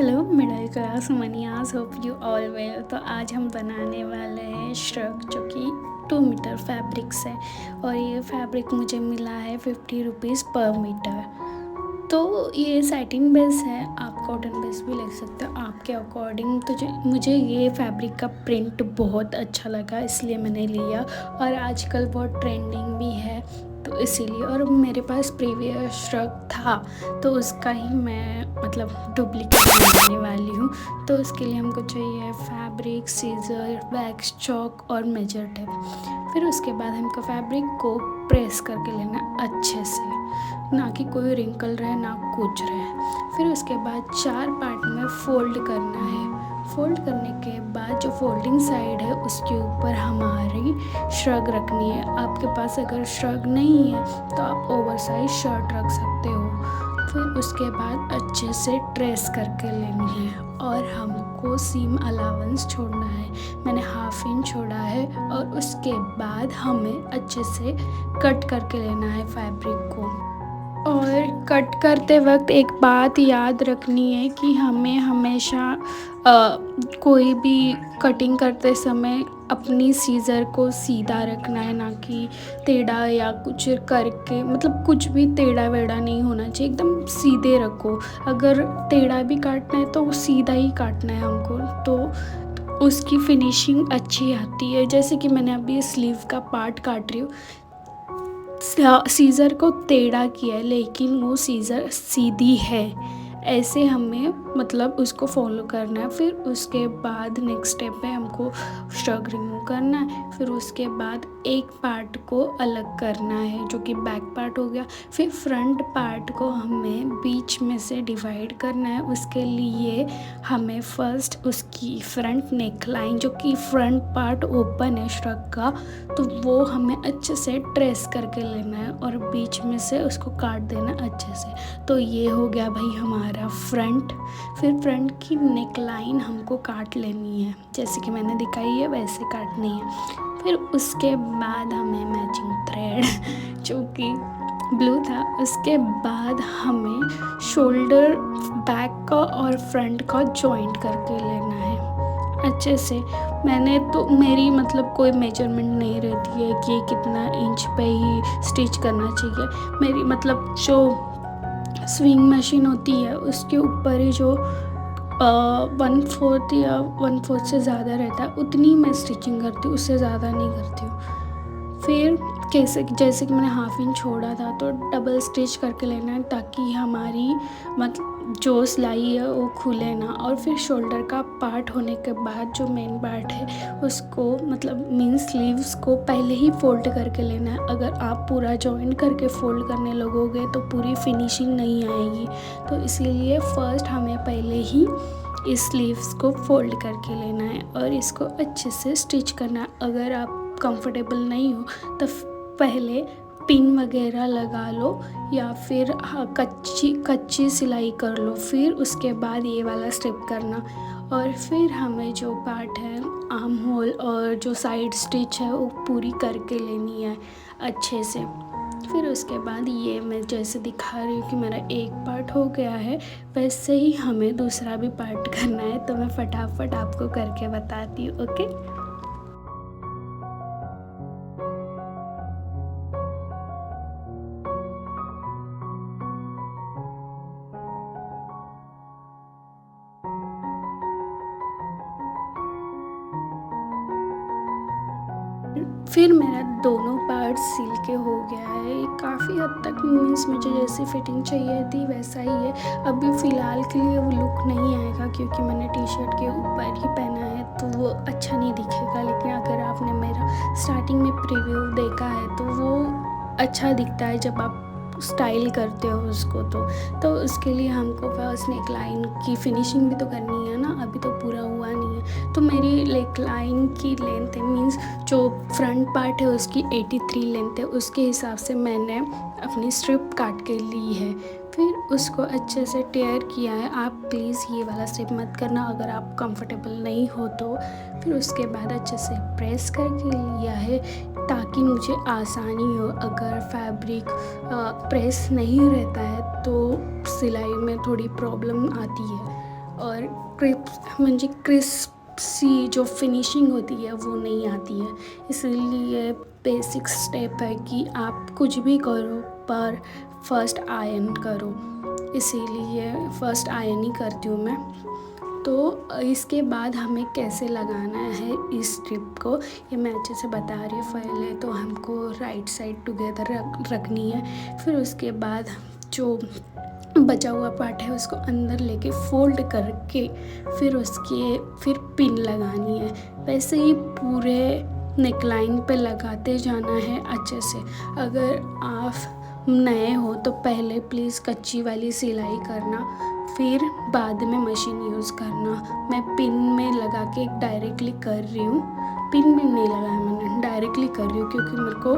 Hello middle class manias, hope you all well. तो आज हम बनाने वाले हैं श्रग, जो कि 2 मीटर फैब्रिक से। और ये फैब्रिक मुझे मिला है 50 रुपीज़ पर मीटर। तो ये सैटिन बेस है, आप कॉटन बेस भी ले सकते हो आपके अकॉर्डिंग। तो मुझे ये फैब्रिक का प्रिंट बहुत अच्छा लगा, इसलिए मैंने लिया। और आजकल बहुत ट्रेंडिंग भी है, तो इसीलिए। और मेरे पास प्रीवियस श्रग था, तो उसका ही मैं डुप्लीकेट बनाने वाली हूँ। तो उसके लिए हमको चाहिए फैब्रिक, सीजर, वैक्स चॉक और मेजर टेप। फिर उसके बाद हमको फैब्रिक को प्रेस करके लेना अच्छे से, ना कि कोई रिंकल रहे ना कुछ रहे। फिर उसके बाद 4 पार्ट में फोल्ड करना है। फोल्ड करने के बाद जो फोल्डिंग साइड है उसके ऊपर हमारी श्रग रखनी है। आपके पास अगर श्रग नहीं है तो आप ओवरसाइज शर्ट रख सकते हो। फिर उसके बाद अच्छे से ट्रेस करके लेनी है और हमको सीम अलाउंस छोड़ना है। मैंने 1/2 इंच छोड़ा है। और उसके बाद हमें अच्छे से कट करके लेना है फैब्रिक को। और कट करते वक्त एक बात याद रखनी है कि हमें हमेशा कोई भी कटिंग करते समय अपनी सीज़र को सीधा रखना है, ना कि टेढ़ा या कुछ करके। कुछ भी टेढ़ा वेढ़ा नहीं होना चाहिए, एकदम सीधे रखो। अगर टेढ़ा भी काटना है तो सीधा ही काटना है हमको, तो उसकी फिनिशिंग अच्छी आती है। जैसे कि मैंने अभी स्लीव का पार्ट काट रही हूँ, सीज़र को टेढ़ा किया है लेकिन वो सीज़र सीधी है। ऐसे हमें उसको फॉलो करना है। फिर उसके बाद नेक्स्ट स्टेप है हमको श्रग रिमूव करना है। फिर उसके बाद एक पार्ट को अलग करना है, जो कि बैक पार्ट हो गया। फिर फ्रंट पार्ट को हमें बीच में से डिवाइड करना है। उसके लिए हमें फर्स्ट उसकी फ्रंट नेक लाइन, जो कि फ्रंट पार्ट ओपन है श्रग का, तो वो हमें अच्छे से ट्रेस करके लेना है और बीच में से उसको काट देना अच्छे से। तो ये हो गया भाई हमारा फ्रंट। फिर फ्रंट की नेक लाइन हमको काट लेनी है, जैसे कि मैंने दिखाई है वैसे काटनी है। फिर उसके बाद हमें मैचिंग थ्रेड जो कि ब्लू था, उसके बाद हमें शोल्डर बैक का और फ्रंट का जॉइंट करके लेना है अच्छे से। मैंने तो मेरी कोई मेजरमेंट नहीं रहती है कि कितना इंच पे ही स्टिच करना चाहिए। मेरी जो स्विंग मशीन होती है उसके ऊपर ही जो 1/4 या 1/4 से ज़्यादा रहता है, उतनी मैं स्टिचिंग करती हूँ, उससे ज़्यादा नहीं करती हूँ। फिर जैसे कि मैंने 1/2 इंच छोड़ा था, तो डबल स्टिच करके लेना है, ताकि हमारी जो सिलाई है वो खुले ना। और फिर शोल्डर का पार्ट होने के बाद जो मेन पार्ट है उसको मीन स्लीव्स को पहले ही फोल्ड करके लेना है। अगर आप पूरा जॉइंट करके फोल्ड करने लगोगे तो पूरी फिनिशिंग नहीं आएगी। तो इसीलिए फर्स्ट हमें पहले ही इस स्लीव्स को फोल्ड करके लेना है और इसको अच्छे से स्टिच करना है। अगर आप कंफर्टेबल नहीं हो तो पहले पिन वगैरह लगा लो या फिर कच्ची सिलाई कर लो। फिर उसके बाद ये वाला स्टेप करना। और फिर हमें जो पार्ट है आर्म होल और जो साइड स्टिच है वो पूरी करके लेनी है अच्छे से। फिर उसके बाद ये मैं जैसे दिखा रही हूँ कि मेरा एक पार्ट हो गया है, वैसे ही हमें दूसरा भी पार्ट करना है। तो मैं फटाफट आपको करके बताती हूँ, ओके। फिर मेरा दोनों पार्ट सिल के हो गया है। काफ़ी हद तक मीन्स मुझे जैसी फिटिंग चाहिए थी वैसा ही है। अभी फ़िलहाल के लिए वो लुक नहीं आएगा, क्योंकि मैंने टी शर्ट के ऊपर ही पहना है, तो वो अच्छा नहीं दिखेगा। लेकिन अगर आपने मेरा स्टार्टिंग में प्रीव्यू देखा है तो वो अच्छा दिखता है जब आप स्टाइल करते हो उसको। तो उसके लिए हमको फर्स्ट नेक लाइन की फिनिशिंग भी तो करनी है ना, अभी तो पूरा हुआ नहीं है। तो मेरी नेक लाइन की लेंथ है, मीन्स जो फ्रंट पार्ट है उसकी 83 लेंथ है, उसके हिसाब से मैंने अपनी स्ट्रिप काट के ली है। फिर उसको अच्छे से टेयर किया है। आप प्लीज़ ये वाला स्टेप मत करना अगर आप कंफर्टेबल नहीं हो तो। फिर उसके बाद अच्छे से प्रेस करके लिया है ताकि मुझे आसानी हो। अगर फैब्रिक प्रेस नहीं रहता है तो सिलाई में थोड़ी प्रॉब्लम आती है। और म्हणजे क्रिस्प सी जो फिनिशिंग होती है वो नहीं आती है। इसलिए बेसिक स्टेप है कि आप कुछ भी करो पर फर्स्ट आयरन करो, इसीलिए फ़र्स्ट आयरन ही करती हूँ मैं। तो इसके बाद हमें कैसे लगाना है इस स्ट्रिप को, ये मैं अच्छे से बता रही हूँ। पहले तो हमको राइट साइड टुगेदर रखनी है, फिर उसके बाद जो बचा हुआ पार्ट है उसको अंदर लेके फोल्ड करके फिर पिन लगानी है। वैसे ही पूरे नेकलाइन पे लगाते जाना है अच्छे से। अगर आप नए हो तो पहले प्लीज़ कच्ची वाली सिलाई करना, फिर बाद में मशीन यूज़ करना। मैं पिन में लगा के डायरेक्टली कर रही हूँ, पिन में नहीं लगाया मैंने, डायरेक्टली कर रही हूँ क्योंकि मेरे को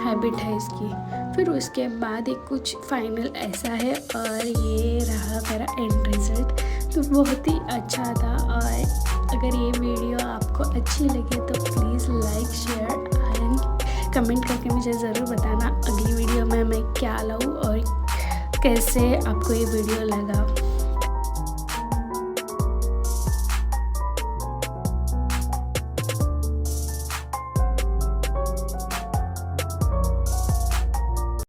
हैबिट है इसकी। फिर उसके बाद एक कुछ फाइनल ऐसा है और ये रहा मेरा एंड रिज़ल्ट। तो बहुत ही अच्छा था। और अगर ये वीडियो आपको अच्छी लगे तो please like, share and comment करके मुझे ज़रूर बताना अगली वीडियो में मैं क्या लाऊँ और कैसे आपको ये वीडियो लगा।